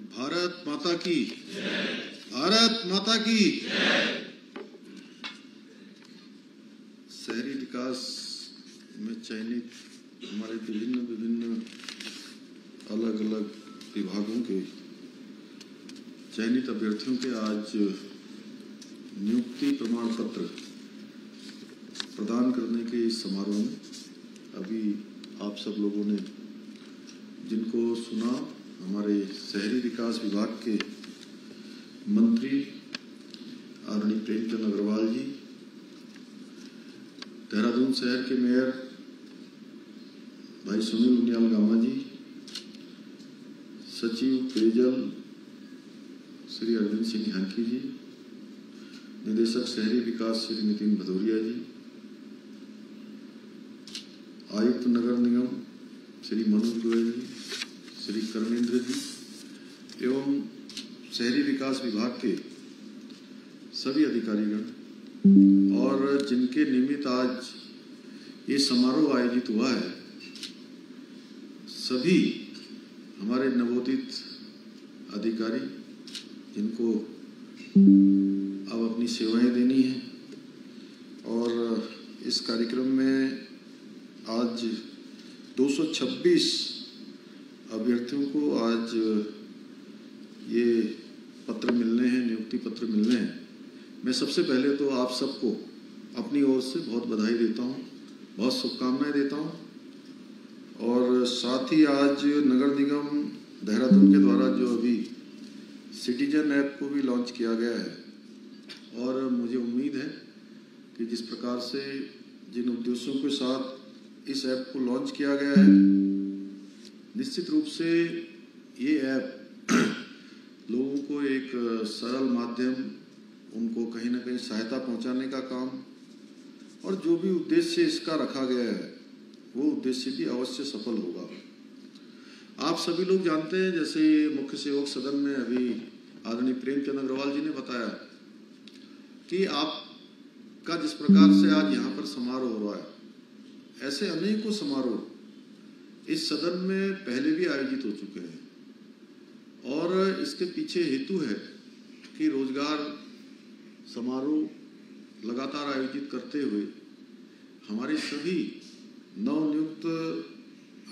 भारत माता की, भारत माता की। शहरी विकास में चयनित हमारे विभिन्न अलग अलग विभागों के चयनित अभ्यर्थियों के आज नियुक्ति प्रमाण पत्र प्रदान करने के इस समारोह में अभी आप सब लोगों ने जिनको सुना, हमारे शहरी विकास विभाग के मंत्री आदरणीय प्रेमचंद अग्रवाल जी, देहरादून शहर के मेयर भाई सुनील उनियाल गामा जी, सचिव पेयजल श्री अरविंद सिंह ढांकी जी, निदेशक शहरी विकास श्री नितिन भदौरिया जी, आयुक्त नगर निगम श्री मनोज गोयल जी, श्री कर्मेंद्र जी एवं शहरी विकास विभाग के सभी अधिकारीगण और जिनके निमित्त आज ये समारोह आयोजित हुआ है, सभी हमारे नवोदित अधिकारी जिनको अब अपनी सेवाएं देनी है। और इस कार्यक्रम में आज 226 अभ्यर्थियों को आज ये पत्र मिलने हैं, नियुक्ति पत्र मिलने हैं। मैं सबसे पहले तो आप सबको अपनी ओर से बहुत बधाई देता हूँ, बहुत शुभकामनाएं देता हूँ। और साथ ही आज नगर निगम देहरादून के द्वारा जो अभी सिटीजन ऐप को भी लॉन्च किया गया है और मुझे उम्मीद है कि जिस प्रकार से जिन उद्देश्यों के साथ इस ऐप को लॉन्च किया गया है, निश्चित रूप से ये ऐप लोगों को एक सरल माध्यम, उनको कहीं ना कहीं सहायता पहुंचाने का काम और जो भी उद्देश्य इसका रखा गया है वो उद्देश्य भी अवश्य सफल होगा। आप सभी लोग जानते हैं, जैसे मुख्य सेवक सदन में अभी आदरणीय प्रेमचंद अग्रवाल जी ने बताया कि आपका जिस प्रकार से आज यहाँ पर समारोह हो रहा है, ऐसे अनेकों समारोह इस सदन में पहले भी आयोजित हो चुके हैं और इसके पीछे हेतु है कि रोजगार समारोह लगातार आयोजित करते हुए हमारे सभी नवनियुक्त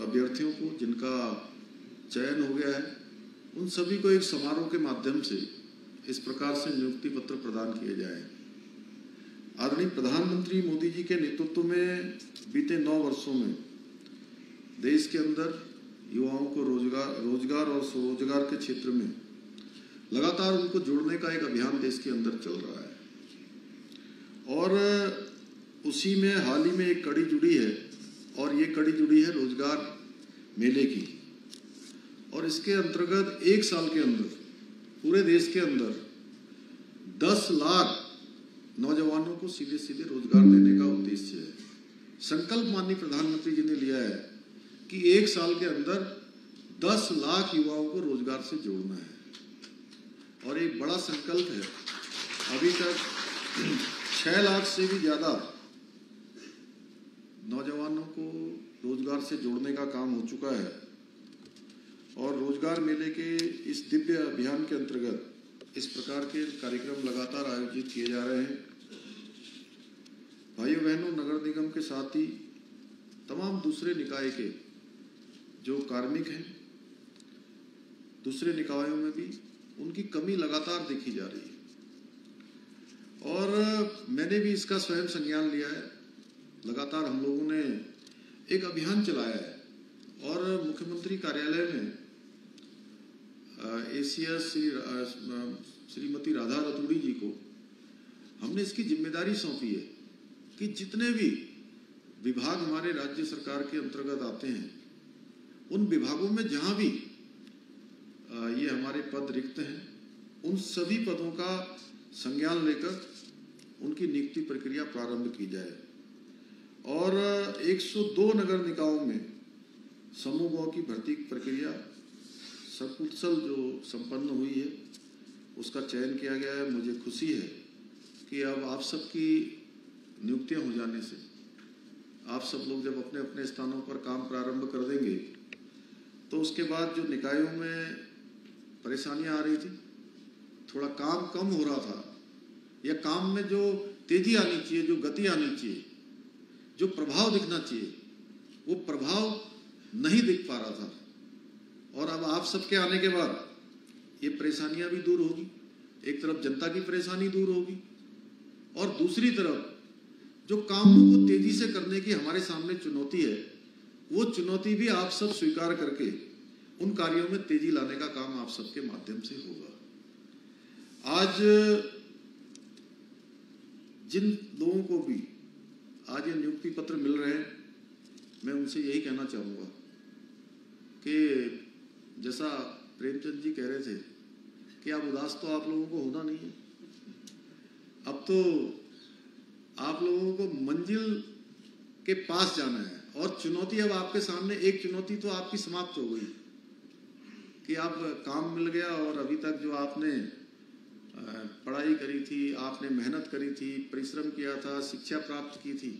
अभ्यर्थियों को जिनका चयन हो गया है, उन सभी को एक समारोह के माध्यम से इस प्रकार से नियुक्ति पत्र प्रदान किए जाए। आदरणीय प्रधानमंत्री मोदी जी के नेतृत्व में बीते 9 वर्षों में देश के अंदर युवाओं को रोजगार और स्वरोजगार के क्षेत्र में लगातार उनको जोड़ने का एक अभियान देश के अंदर चल रहा है और उसी में हाल ही में एक कड़ी जुड़ी है और ये कड़ी जुड़ी है रोजगार मेले की। और इसके अंतर्गत 1 साल के अंदर पूरे देश के अंदर 10 लाख नौजवानों को सीधे सीधे रोजगार देने का उद्देश्य है। संकल्प माननीय प्रधानमंत्री जी ने लिया है कि 1 साल के अंदर 10 लाख युवाओं को रोजगार से जोड़ना है और एक बड़ा संकल्प है। अभी तक 6 लाख से भी ज्यादा नौजवानों को रोजगार से जोड़ने का काम हो चुका है और रोजगार मेले के इस दिव्य अभियान के अंतर्गत इस प्रकार के कार्यक्रम लगातार आयोजित किए जा रहे हैं। भाइयों बहनों, नगर निगम के साथ ही तमाम दूसरे निकाय के जो कार्मिक हैं, दूसरे निकायों में भी उनकी कमी लगातार देखी जा रही है और मैंने भी इसका स्वयं संज्ञान लिया है। लगातार हम लोगों ने एक अभियान चलाया है और मुख्यमंत्री कार्यालय में एसीएस श्रीमती राधा रतूड़ी जी को हमने इसकी जिम्मेदारी सौंपी है कि जितने भी विभाग हमारे राज्य सरकार के अंतर्गत आते हैं, उन विभागों में जहां भी ये हमारे पद रिक्त हैं, उन सभी पदों का संज्ञान लेकर उनकी नियुक्ति प्रक्रिया प्रारंभ की जाए और 102 नगर निकायों में समूह की भर्ती प्रक्रिया सकुशल जो संपन्न हुई है, उसका चयन किया गया है। मुझे खुशी है कि अब आप सबकी नियुक्तियां हो जाने से आप सब लोग जब अपने अपने स्थानों पर काम प्रारंभ कर देंगे तो उसके बाद जो निकायों में परेशानियां आ रही थी, थोड़ा काम कम हो रहा था, या काम में जो तेजी आनी चाहिए, जो गति आनी चाहिए, जो प्रभाव दिखना चाहिए, वो प्रभाव नहीं दिख पा रहा था। और अब आप सबके आने के बाद ये परेशानियां भी दूर होगी। एक तरफ जनता की परेशानी दूर होगी और दूसरी तरफ जो कामों को तेजी से करने की हमारे सामने चुनौती है, वो चुनौती भी आप सब स्वीकार करके उन कार्यों में तेजी लाने का काम आप सबके माध्यम से होगा। आज जिन लोगों को भी आज ये नियुक्ति पत्र मिल रहे हैं, मैं उनसे यही कहना चाहूंगा कि जैसा प्रेमचंद जी कह रहे थे कि अब उदास तो आप लोगों को होना नहीं है। अब तो आप लोगों को मंजिल के पास जाना है और चुनौती अब आपके सामने, एक चुनौती तो आपकी समाप्त हो गई कि आप काम मिल गया और अभी तक जो आपने पढ़ाई करी थी, आपने मेहनत करी थी, परिश्रम किया था, शिक्षा प्राप्त की थी,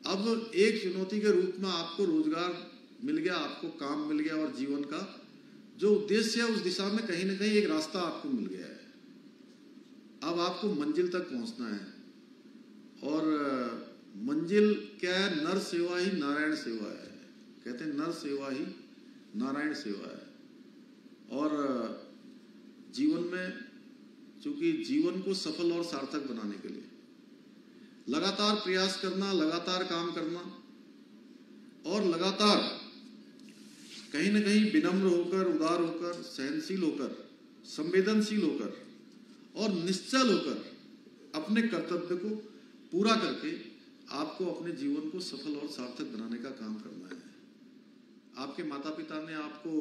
अब एक चुनौती के रूप में आपको रोजगार मिल गया, आपको काम मिल गया और जीवन का जो उद्देश्य है उस दिशा में कहीं ना कहीं एक रास्ता आपको मिल गया है। अब आपको मंजिल तक पहुंचना है और मंजिल क्या है? नर सेवा ही नारायण सेवा है। कहते हैं नर सेवा ही नारायण सेवा है। और जीवन में चूंकि जीवन को सफल और सार्थक बनाने के लिए लगातार प्रयास करना, लगातार काम करना और लगातार कहीं ना कहीं विनम्र होकर, उदार होकर, सहनशील होकर, संवेदनशील होकर और निश्चल होकर अपने कर्तव्य को पूरा करके आपको अपने जीवन को सफल और सार्थक बनाने का काम करना है। आपके माता पिता ने आपको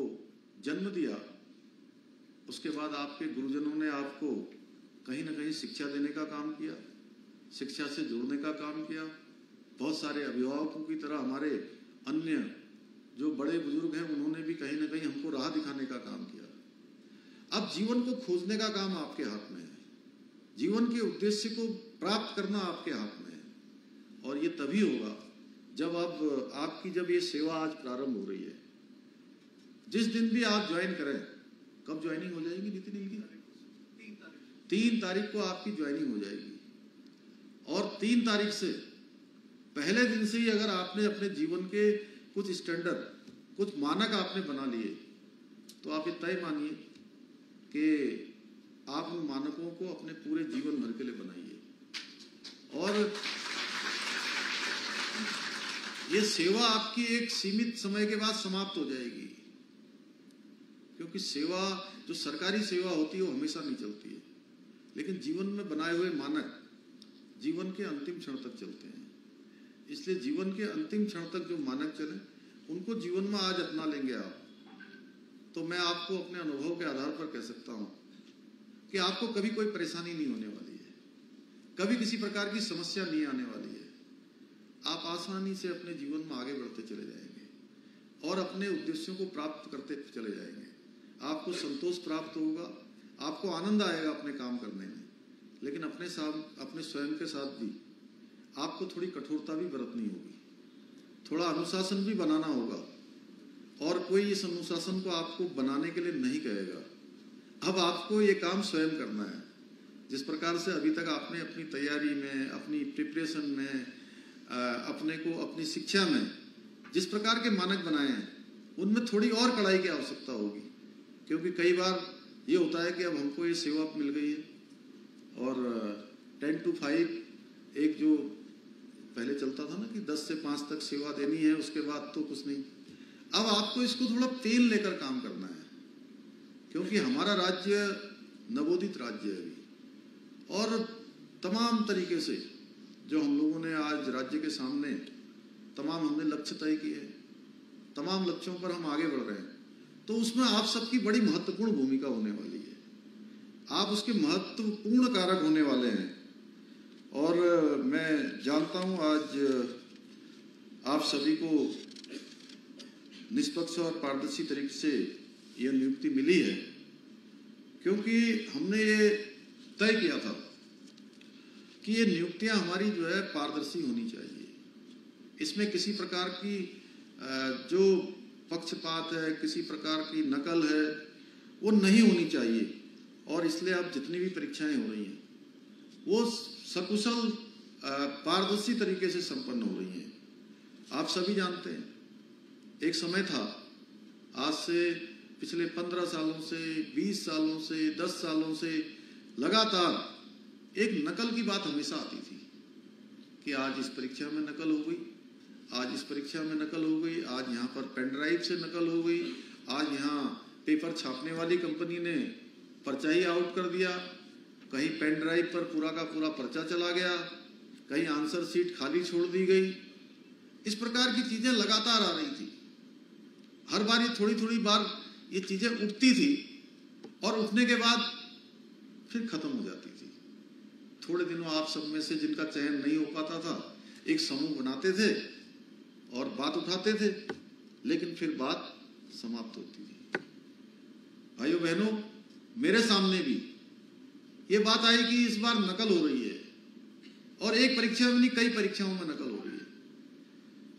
जन्म दिया, उसके बाद आपके गुरुजनों ने आपको कहीं ना कहीं शिक्षा देने का काम किया, शिक्षा से जोड़ने का काम किया। बहुत सारे अभिभावकों की तरह हमारे अन्य जो बड़े बुजुर्ग हैं उन्होंने भी कहीं ना कहीं हमको राह दिखाने का काम किया। अब जीवन को खोजने का काम आपके हाथ में है, जीवन के उद्देश्य को प्राप्त करना आपके हाथ में है। और ये तभी होगा जब आपकी जब ये सेवा आज प्रारंभ हो रही है। जिस दिन भी आप ज्वाइन करें, कब ज्वाइनिंग हो जाएगी नितिन की? 3 तारीख को आपकी ज्वाइनिंग हो जाएगी और 3 तारीख से पहले दिन से ही अगर आपने अपने जीवन के कुछ स्टैंडर्ड, कुछ मानक आपने बना लिए, तो आप इतना ही मानिए कि आप उन मानकों को अपने पूरे जीवन भर के लिए बनाइए। और ये सेवा आपकी एक सीमित समय के बाद समाप्त हो जाएगी, क्योंकि सेवा जो सरकारी सेवा होती है वो हमेशा नहीं चलती है, लेकिन जीवन में बनाए हुए मानक जीवन के अंतिम क्षण तक चलते हैं। इसलिए जीवन के अंतिम क्षण तक जो मानक चले उनको जीवन में आज अपना लेंगे आप, तो मैं आपको अपने अनुभव के आधार पर कह सकता हूं कि आपको कभी कोई परेशानी नहीं होने वाली है, कभी किसी प्रकार की समस्या नहीं आने वाली है। आप आसानी से अपने जीवन में आगे बढ़ते चले जाएंगे और अपने उद्देश्यों को प्राप्त करते चले जाएंगे। आपको संतोष प्राप्त होगा, आपको आनंद आएगा अपने काम करने में, लेकिन अपने स्वयं के साथ भी आपको थोड़ी कठोरता भी बरतनी होगी, थोड़ा अनुशासन भी बनाना होगा। और कोई इस अनुशासन को आपको बनाने के लिए नहीं कहेगा, अब आपको ये काम स्वयं करना है। जिस प्रकार से अभी तक आपने अपनी तैयारी में, अपनी प्रिपरेशन में, अपने को अपनी शिक्षा में जिस प्रकार के मानक बनाए हैं, उनमें थोड़ी और कड़ाई की आवश्यकता होगी। क्योंकि कई बार ये होता है कि अब हमको ये सेवा मिल गई है और 10 to 5 एक जो पहले चलता था ना कि 10 से 5 तक सेवा देनी है, उसके बाद तो कुछ नहीं। अब आपको इसको थोड़ा तेल लेकर काम करना है, क्योंकि हमारा राज्य नवोदित राज्य है अभी, और तमाम तरीके से जो हम लोगों ने आज राज्य के सामने तमाम हमने लक्ष्य तय किए, तमाम लक्ष्यों पर हम आगे बढ़ रहे हैं, तो उसमें आप सबकी बड़ी महत्वपूर्ण भूमिका होने वाली है। आप उसके महत्वपूर्ण कारक होने वाले हैं। और मैं जानता हूं आज आप सभी को निष्पक्ष और पारदर्शी तरीके से यह नियुक्ति मिली है, क्योंकि हमने ये तय किया था कि ये नियुक्तियां हमारी जो है पारदर्शी होनी चाहिए। इसमें किसी प्रकार की जो पक्षपात है, किसी प्रकार की नकल है, वो नहीं होनी चाहिए। और इसलिए अब जितनी भी परीक्षाएं हो रही हैं वो सकुशल पारदर्शी तरीके से संपन्न हो रही हैं। आप सभी जानते हैं, एक समय था, आज से पिछले 15 सालों से, 20 सालों से, 10 सालों से लगातार एक नकल की बात हमेशा आती थी कि आज इस परीक्षा में नकल हो गई, आज इस परीक्षा में नकल हो गई, आज यहाँ पर पेन ड्राइव से नकल हो गई, आज यहाँ पेपर छापने वाली कंपनी ने पर्चा ही आउट कर दिया, कहीं पेन ड्राइव पर पूरा का पूरा पर्चा चला गया, कहीं आंसर सीट खाली छोड़ दी गई। इस प्रकार की चीजें लगातार आ रही थी। हर बार ये थोड़ी थोड़ी बार ये चीजें उठती थी और उठने के बाद फिर खत्म हो जाती थी। थोड़े दिनों आप सब में से जिनका चयन नहीं हो पाता था, एक समूह बनाते थे और बात उठाते थे, लेकिन फिर बात समाप्त होती थी। भाइयों बहनों, मेरे सामने भी ये बात आई कि इस बार नकल हो रही है, और एक परीक्षा में नहीं, कई परीक्षाओं में नकल हो रही है।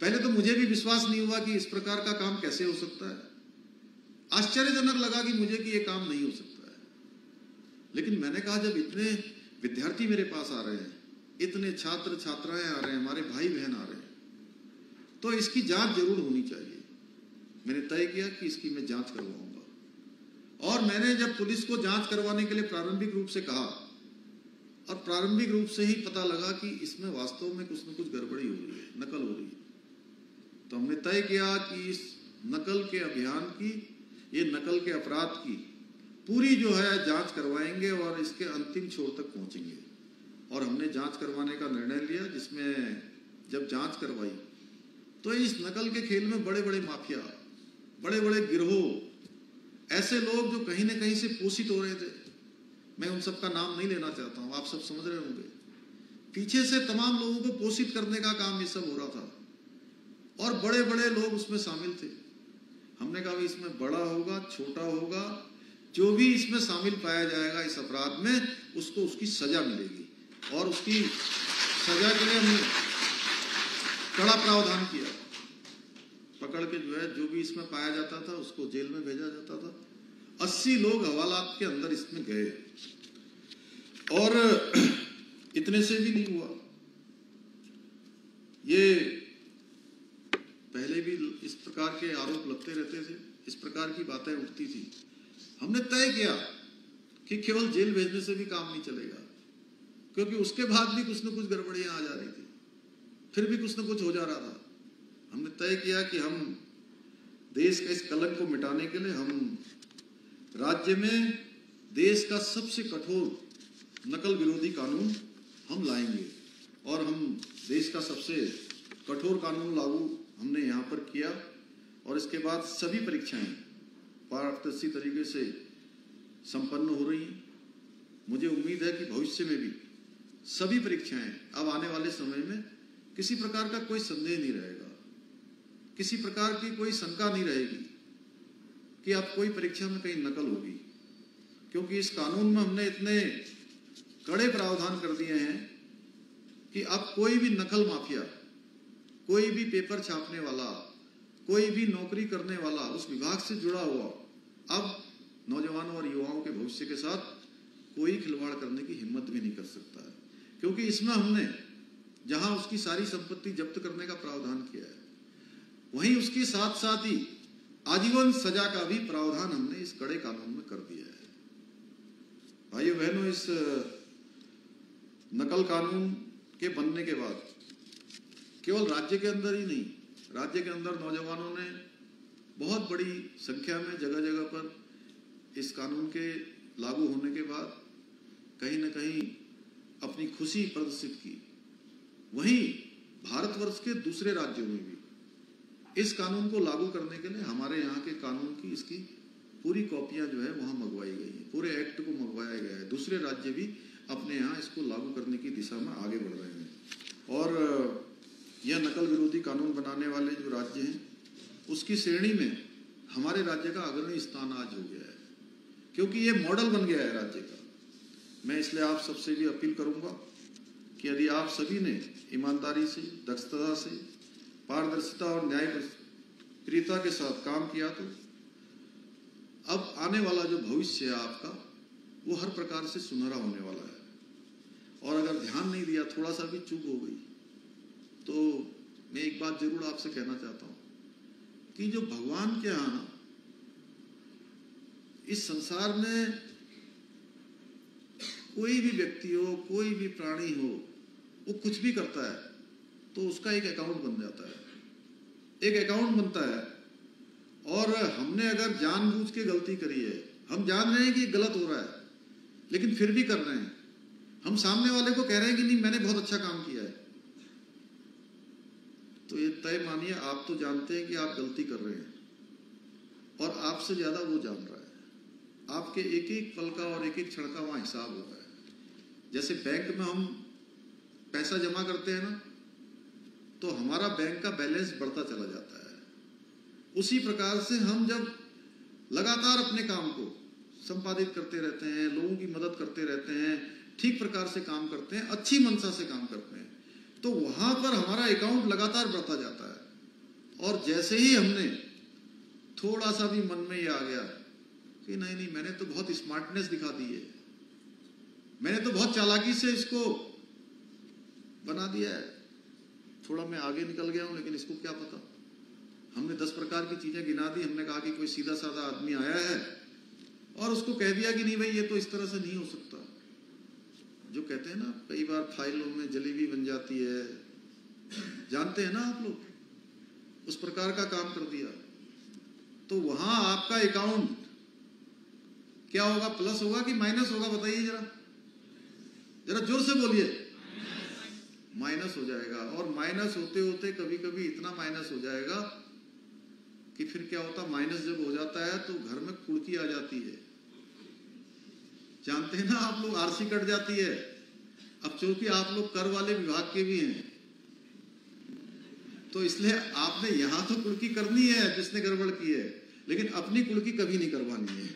पहले तो मुझे भी विश्वास नहीं हुआ कि इस प्रकार का काम कैसे हो सकता है। आश्चर्यजनक लगा कि मुझे कि ये काम नहीं हो सकता है। लेकिन मैंने कहा, जब इतने विद्यार्थी मेरे पास आ रहे हैं, इतने छात्र छात्राएं आ रहे हैं, हमारे भाई बहन आ रहे हैं, तो इसकी जांच जरूर होनी चाहिए। मैंने तय किया कि इसकी मैं जांच करवाऊंगा। और मैंने जब पुलिस को जांच करवाने के लिए प्रारंभिक रूप से कहा, और प्रारंभिक रूप से ही पता लगा कि इसमें वास्तव में कुछ न कुछ गड़बड़ी हो रही है, नकल हो रही है, तो हमने तय किया कि इस नकल के अभियान की, ये नकल के अपराध की पूरी जो है जांच करवाएंगे और इसके अंतिम छोर तक पहुंचेंगे। और हमने जांच करवाने का निर्णय लिया, जिसमें जब जांच करवाई तो इस नकल के खेल में बड़े बड़े माफिया, बड़े बड़े गिरोह, ऐसे लोग जो कहीं न कहीं से पोषित हो रहे थे, मैं उन सब का नाम नहीं लेना चाहता हूं, आप सब समझ रहे होंगे, पीछे से तमाम लोगों को पोषित करने का काम ये सब हो रहा था, और बड़े बड़े लोग उसमें शामिल थे। हमने कहा इसमें बड़ा होगा, छोटा होगा, जो भी इसमें शामिल पाया जाएगा इस अपराध में, उसको उसकी सजा मिलेगी। और उसकी सजा के लिए हमने कड़ा प्रावधान किया। पकड़ के जो भी इसमें पाया जाता था उसको जेल में भेजा जाता था। 80 लोग हवालात के अंदर इसमें गए। और इतने से भी नहीं हुआ, ये पहले भी इस प्रकार के आरोप लगते रहते थे, इस प्रकार की बातें उठती थी। हमने तय किया कि केवल जेल भेजने से भी काम नहीं चलेगा, क्योंकि उसके बाद भी कुछ न कुछ गड़बड़ियां आ जा रही थी, फिर भी कुछ न कुछ हो जा रहा था। हमने तय किया कि हम देश के इस कलंक को मिटाने के लिए हम राज्य में देश का सबसे कठोर नकल विरोधी कानून हम लाएंगे। और हम देश का सबसे कठोर कानून लागू हमने यहाँ पर किया। और इसके बाद सभी परीक्षाएं पारदर्शी तरीके से संपन्न हो रही हैं। मुझे उम्मीद है कि भविष्य में भी सभी परीक्षाएं अब आने वाले समय में किसी प्रकार का कोई संदेह नहीं रहेगा, किसी प्रकार की कोई शंका नहीं रहेगी कि अब कोई परीक्षा में कहीं नकल होगी, क्योंकि इस कानून में हमने इतने कड़े प्रावधान कर दिए हैं कि अब कोई भी नकल माफिया, कोई भी पेपर छापने वाला, कोई भी नौकरी करने वाला, उस विभाग से जुड़ा हुआ, अब नौजवानों और युवाओं के भविष्य के साथ कोई खिलवाड़ करने की हिम्मत भी नहीं कर सकता है। क्योंकि इसमें हमने जहां उसकी सारी संपत्ति जब्त करने का प्रावधान किया है, वहीं उसके साथ साथ ही आजीवन सजा का भी प्रावधान हमने इस कड़े कानून में कर दिया है। भाइयों बहनों, इस नकल कानून के बनने के बाद केवल राज्य के अंदर ही नहीं, राज्य के अंदर नौजवानों ने बहुत बड़ी संख्या में जगह जगह पर इस कानून के लागू होने के बाद कहीं न कहीं अपनी खुशी प्रदर्शित की। वहीं भारतवर्ष के दूसरे राज्यों में भी इस कानून को लागू करने के लिए हमारे यहाँ के कानून की इसकी पूरी कॉपियां जो है वहां मंगवाई गई है, पूरे एक्ट को मंगवाया गया है। दूसरे राज्य भी अपने यहाँ इसको लागू करने की दिशा में आगे बढ़ रहे हैं। और यह नकल विरोधी कानून बनाने वाले जो राज्य हैं, उसकी श्रेणी में हमारे राज्य का अग्रणी स्थान आज हो गया है, क्योंकि ये मॉडल बन गया है राज्य का। मैं इसलिए आप सबसे भी अपील करूंगा कि यदि आप सभी ने ईमानदारी से, दक्षता से, पारदर्शिता और न्यायप्रियता के साथ काम किया, तो अब आने वाला जो भविष्य है आपका वो हर प्रकार से सुनहरा होने वाला है। और अगर ध्यान नहीं दिया, थोड़ा सा भी चूक हो गई, तो मैं एक बात जरूर आपसे कहना चाहता हूं कि जो भगवान के यहाँ इस संसार में कोई भी व्यक्ति हो, कोई भी प्राणी हो, वो कुछ भी करता है तो उसका एक अकाउंट बन जाता है, एक अकाउंट बनता है। और हमने अगर जानबूझ के गलती करी है, हम जान रहे हैं कि गलत हो रहा है, लेकिन फिर भी कर रहे हैं, हम सामने वाले को कह रहे हैं कि नहीं मैंने बहुत अच्छा काम किया है, तो ये तय मानिए आप तो जानते हैं कि आप गलती कर रहे हैं और आपसे ज्यादा वो जान रहा है। आपके एक एक पल का और एक एक क्षण का वहां हिसाब हो रहा है। जैसे बैंक में हम पैसा जमा करते हैं ना, तो हमारा बैंक का बैलेंस बढ़ता चला जाता है। उसी प्रकार से हम जब लगातार अपने काम को संपादित करते रहते हैं, लोगों की मदद करते रहते हैं, ठीक प्रकार से काम करते हैं, अच्छी मनसा से काम करते हैं, तो वहां पर हमारा अकाउंट लगातार बढ़ता जाता है। और जैसे ही हमने थोड़ा सा भी मन में ये आ गया कि नहीं नहीं मैंने तो बहुत स्मार्टनेस दिखा दी है, मैंने तो बहुत चालाकी से इसको बना दिया है, थोड़ा मैं आगे निकल गया हूं, लेकिन इसको क्या पता। हमने 10 प्रकार की चीजें गिना दी। हमने कहा कि कोई सीधा साधा आदमी आया है और उसको कह दिया कि नहीं भाई ये तो इस तरह से नहीं हो सकता। जो कहते हैं ना कई बार फाइलों में जलेबी बन जाती है, जानते हैं ना आप लोग, उस प्रकार का काम कर दिया। तो वहां आपका अकाउंट क्या होगा, प्लस होगा कि माइनस होगा, बताइए जरा, जरा जोर से बोलिए। माइनस हो जाएगा। और माइनस होते होते कभी कभी इतना माइनस हो जाएगा कि फिर क्या होता, माइनस जब हो जाता है तो घर में कुड़की आ जाती है, जानते हैं ना आप लोग, आरसी कट जाती है। अब चूंकि आप लोग कर वाले विभाग के भी हैं, तो इसलिए आपने यहां तो कुड़की करनी है जिसने गड़बड़ की है, लेकिन अपनी कुड़की कभी नहीं करवानी है।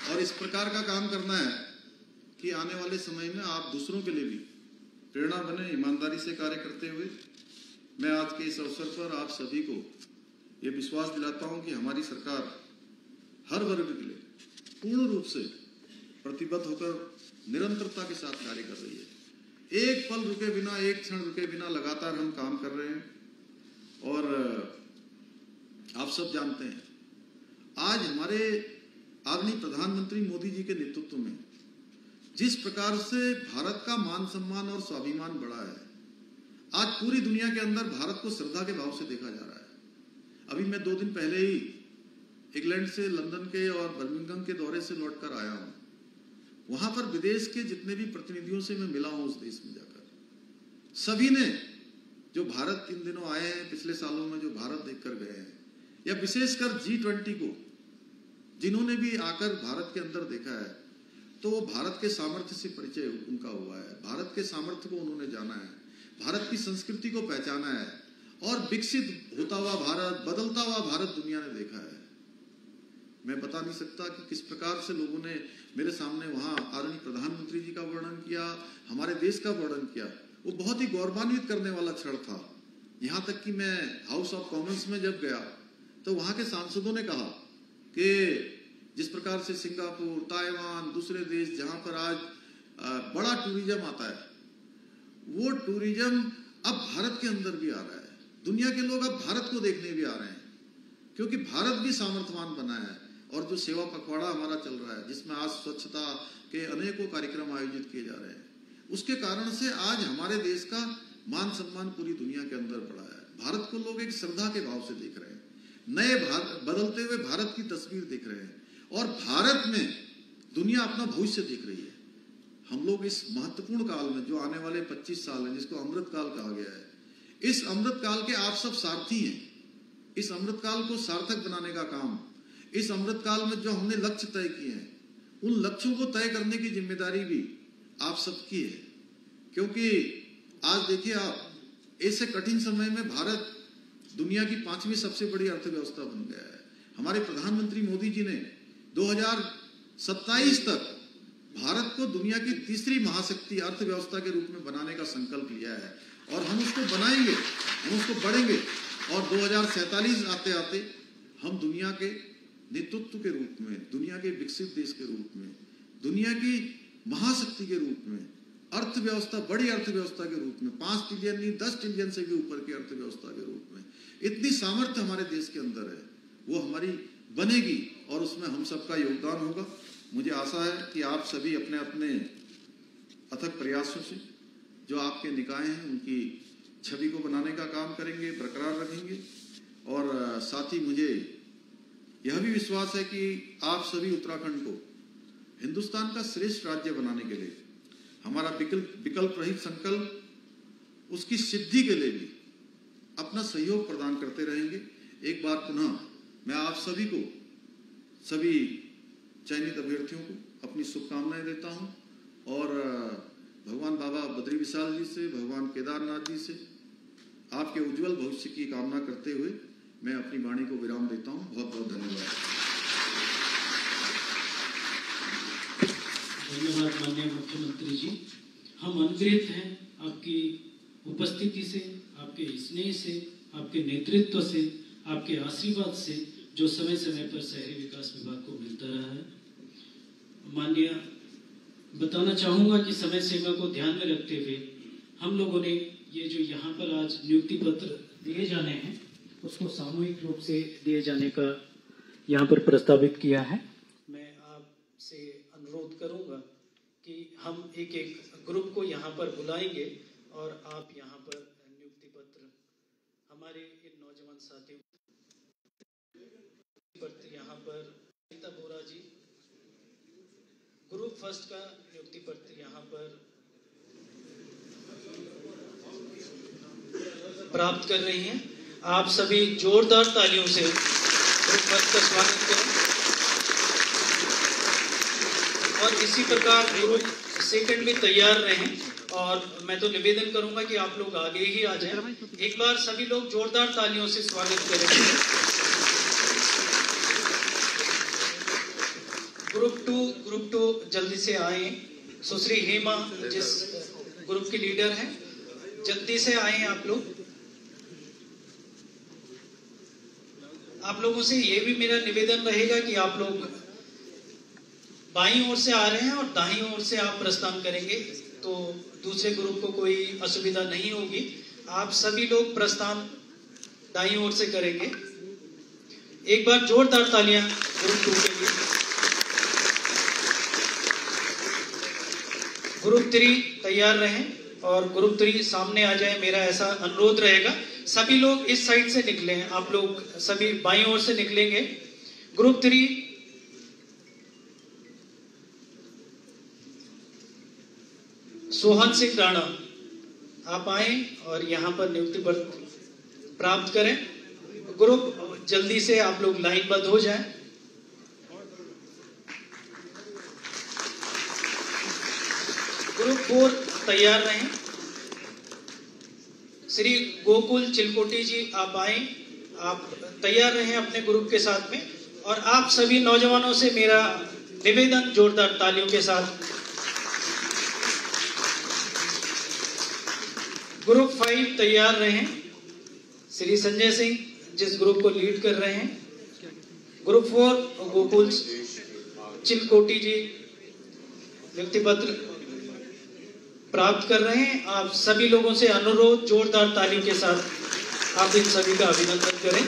और इस प्रकार का काम करना है कि आने वाले समय में आप दूसरों के लिए भी प्रेरणा बने। ईमानदारी से कार्य करते हुए मैं आज के इस अवसर पर आप सभी को ये विश्वास दिलाता हूं कि हमारी सरकार हर वर्ग के लिए पूर्ण रूप से प्रतिबद्ध होकर निरंतरता के साथ कार्य कर रही है। एक पल रुके बिना, एक क्षण रुके बिना लगातार हम काम कर रहे हैं। और आप सब जानते हैं आज हमारे आदरणीय प्रधानमंत्री मोदी जी के नेतृत्व में जिस प्रकार से भारत का मान सम्मान और स्वाभिमान बढ़ा है, आज पूरी दुनिया के अंदर भारत को श्रद्धा के भाव से देखा जा रहा है। अभी मैं 2 दिन पहले ही इंग्लैंड से, लंदन के और बर्मिंघम के दौरे से लौटकर आया हूं। वहां पर विदेश के जितने भी प्रतिनिधियों से मैं मिला हूं उस देश में जाकर, सभी ने जो भारत इन दिनों आए हैं, पिछले सालों में जो भारत देखकर गए हैं, या विशेषकर G20 को जिन्होंने भी आकर भारत के अंदर देखा है, तो वो भारत के सामर्थ्य से परिचय उनका हुआ है, भारत के सामर्थ्य को उन्होंने जाना है, भारत की संस्कृति को पहचाना है और विकसित होता हुआ भारत, बदलता हुआ भारत दुनिया ने देखा है। मैं बता नहीं सकता कि किस प्रकार से लोगों ने मेरे सामने वहां आदरणीय प्रधानमंत्री जी का वर्णन किया, हमारे देश का वर्णन किया। वो बहुत ही गौरवान्वित करने वाला क्षण था। यहां तक कि मैं हाउस ऑफ कॉमन्स में जब गया तो वहां के सांसदों ने कहा कि जिस प्रकार से सिंगापुर, ताइवान, दूसरे देश जहां पर आज बड़ा टूरिज्म आता है, वो टूरिज्म अब भारत के अंदर भी आ रहा है। दुनिया के लोग अब भारत को देखने भी आ रहे हैं, क्योंकि भारत भी सामर्थ्यवान बना है। और जो सेवा पखवाड़ा हमारा चल रहा है, जिसमें आज स्वच्छता के अनेकों कार्यक्रम आयोजित किए जा रहे हैं, उसके कारण से आज हमारे देश का मान सम्मान पूरी दुनिया के अंदर बढ़ा है। भारत को लोग एक श्रद्धा के भाव से देख रहे हैं, नए बदलते हुए भारत की तस्वीर देख रहे हैं, और भारत में दुनिया अपना भविष्य देख रही है। हम लोग इस महत्वपूर्ण काल में, जो आने वाले 25 साल हैं, जिसको अमृत काल कहा गया है, इस अमृत काल के आप सब सारथी हैं। इस अमृत काल को सार्थक बनाने का काम, इस अमृत काल में जो हमने लक्ष्य तय किए हैं, उन लक्ष्यों को तय करने की जिम्मेदारी भी आप सबकी है। क्योंकि आज देखिए आप, ऐसे कठिन समय में भारत दुनिया की 5वीं सबसे बड़ी अर्थव्यवस्था बन गया है। हमारे प्रधानमंत्री मोदी जी ने 2027 तक भारत को दुनिया की तीसरी महाशक्ति अर्थव्यवस्था के रूप में बनाने का संकल्प लिया है, और हम उसको बनाएंगे, हम उसको बढ़ेंगे। और 2047 आते आते हम दुनिया के नेतृत्व के रूप में, दुनिया के विकसित देश के रूप में, दुनिया की महाशक्ति के रूप में, अर्थव्यवस्था, बड़ी अर्थव्यवस्था के रूप में, 5 ट्रिलियन नहीं 10 ट्रिलियन से भी ऊपर की अर्थव्यवस्था के रूप में इतनी सामर्थ्य हमारे देश के अंदर है, वो हमारी बनेगी और उसमें हम सबका योगदान होगा। मुझे आशा है कि आप सभी अपने अपने अथक प्रयासों से जो आपके निकाय हैं उनकी छवि को बनाने का काम करेंगे, बरकरार रखेंगे। और साथ ही मुझे यह भी विश्वास है कि आप सभी उत्तराखंड को हिंदुस्तान का श्रेष्ठ राज्य बनाने के लिए हमारा विकल्प रहित संकल्प, उसकी सिद्धि के लिए भी अपना सहयोग प्रदान करते रहेंगे। एक बार पुनः मैं आप सभी को, सभी चयनित अभ्यर्थियों को अपनी शुभकामनाएं देता हूं और भगवान बाबा बद्री विशाल जी से, भगवान केदारनाथ जी से आपके उज्जवल भविष्य की कामना करते हुए मैं अपनी वाणी को विराम देता हूं। बहुत बहुत धन्यवाद। धन्यवाद माननीय मुख्यमंत्री जी। हम अनुग्रहित हैं आपकी उपस्थिति से, आपके स्नेह से, आपके नेतृत्व से, आपके आशीर्वाद से जो समय समय पर शहरी विकास विभाग को मिलता रहा है। माननीय, बताना चाहूँगा कि समय सीमा को ध्यान में रखते हुए हम लोगों ने ये जो यहाँ पर आज नियुक्ति पत्र दिए जाने हैं उसको सामूहिक रूप से दिए जाने का यहाँ पर प्रस्तावित किया है। मैं आपसे अनुरोध करूँगा कि हम एक एक ग्रुप को यहाँ पर बुलाएंगे और आप यहाँ पर नियुक्ति पत्र हमारे इन नौजवान साथियों पत्र यहाँ पर नीता बोरा जी ग्रुप फर्स्ट का नियुक्ति पत्र यहाँ पर प्राप्त कर रही हैं। आप सभी जोरदार तालियों से ग्रुप फर्स्ट का स्वागत करें और इसी प्रकार ग्रुप सेकंड भी तैयार रहें। और मैं तो निवेदन करूंगा कि आप लोग आगे ही आ जाएं। एक बार सभी लोग जोरदार तालियों से स्वागत करें। ग्रुप टू जल्दी से आए। सुश्री हेमा जिस ग्रुप की लीडर हैं, जल्दी से आए आप लोग। आप लोगों से ये भी मेरा निवेदन रहेगा कि आप लोग बाईं ओर से आ रहे हैं और दाईं ओर से आप प्रस्थान करेंगे तो दूसरे ग्रुप को कोई असुविधा नहीं होगी। आप सभी लोग प्रस्थान दाईं ओर से करेंगे। एक बार जोरदार तालियां ग्रुप 2 के लिए। ग्रुप 3 तैयार रहें और ग्रुप 3 सामने आ जाए, मेरा ऐसा अनुरोध रहेगा। सभी लोग इस साइड से निकले, आप लोग सभी बाईं ओर से निकलेंगे। ग्रुप 3 सोहन सिंह राणा, आप आए और यहाँ पर नियुक्ति पत्र प्राप्त करें। ग्रुप जल्दी से आप लोग लाइनबद्ध हो जाएं। ग्रुप 4 तैयार रहें। श्री गोकुल चिलकोटी जी आप आए, आप तैयार रहें अपने ग्रुप के साथ में। और आप सभी नौजवानों से मेरा निवेदन जोरदार तालियों के साथ। ग्रुप 5 तैयार रहें। श्री संजय सिंह जिस ग्रुप को लीड कर रहे हैं। ग्रुप 4 गोकुल चिलकोटी जी नियुक्ति पत्र प्राप्त कर रहे हैं। आप सभी लोगों से अनुरोध, जोरदार तालियों के साथ आप इन सभी का अभिनंदन करें।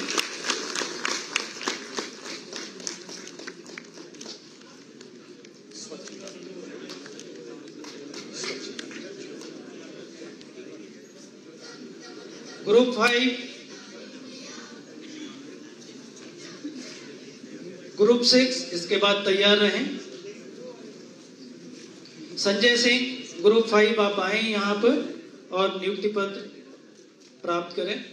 ग्रुप 5, ग्रुप 6 इसके बाद तैयार रहें। संजय सिंह ग्रुप 5 आप आए यहाँ पर और नियुक्ति पत्र प्राप्त करें।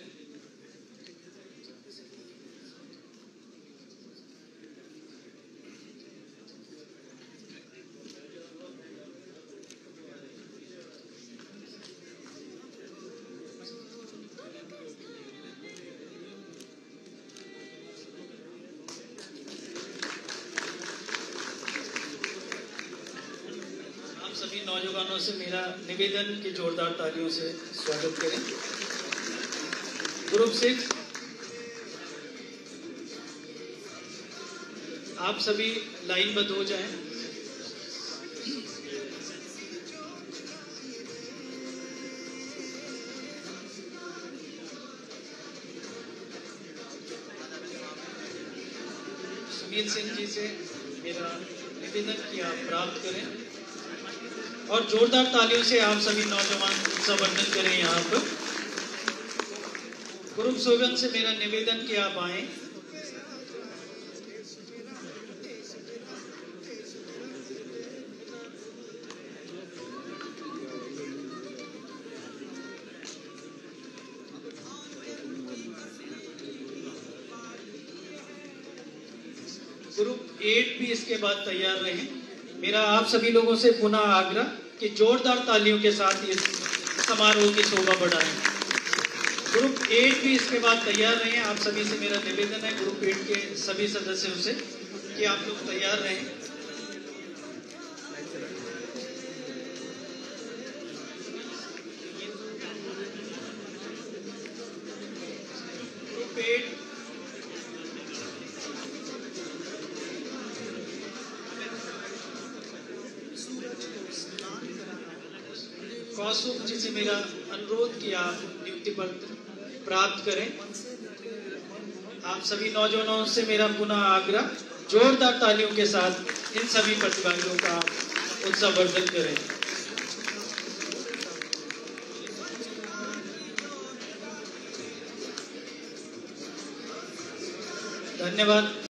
सभी नौजवानों से मेरा निवेदन कि जोरदार तालियों से स्वागत करें। ग्रुप 6 आप सभी लाइनबद्ध हो जाएं। सुनील सिंह जी से मेरा निवेदन कि आप प्राप्त करें और जोरदार तालियों से आप सभी नौजवान उत्साहवर्धन करें। यहाँ पर ग्रुप सोगन से मेरा निवेदन कि आप आए। ग्रुप 8 भी इसके बाद तैयार रहें। मेरा आप सभी लोगों से पुनः आग्रह कि जोरदार तालियों के साथ इस समारोह की शोभा बढ़ाएं। ग्रुप 8 भी इसके बाद तैयार रहें। आप सभी से मेरा निवेदन है, ग्रुप 8 के सभी सदस्यों से, कि आप लोग तैयार रहें। ग्रुप 8 कौसुम जी से मेरा अनुरोध कि आप नियुक्ति पत्र प्राप्त करें। आप सभी नौजवानों से मेरा पुनः आग्रह, जोरदार तालियों के साथ इन सभी प्रतिभागियों का उत्साहवर्धन करें। धन्यवाद।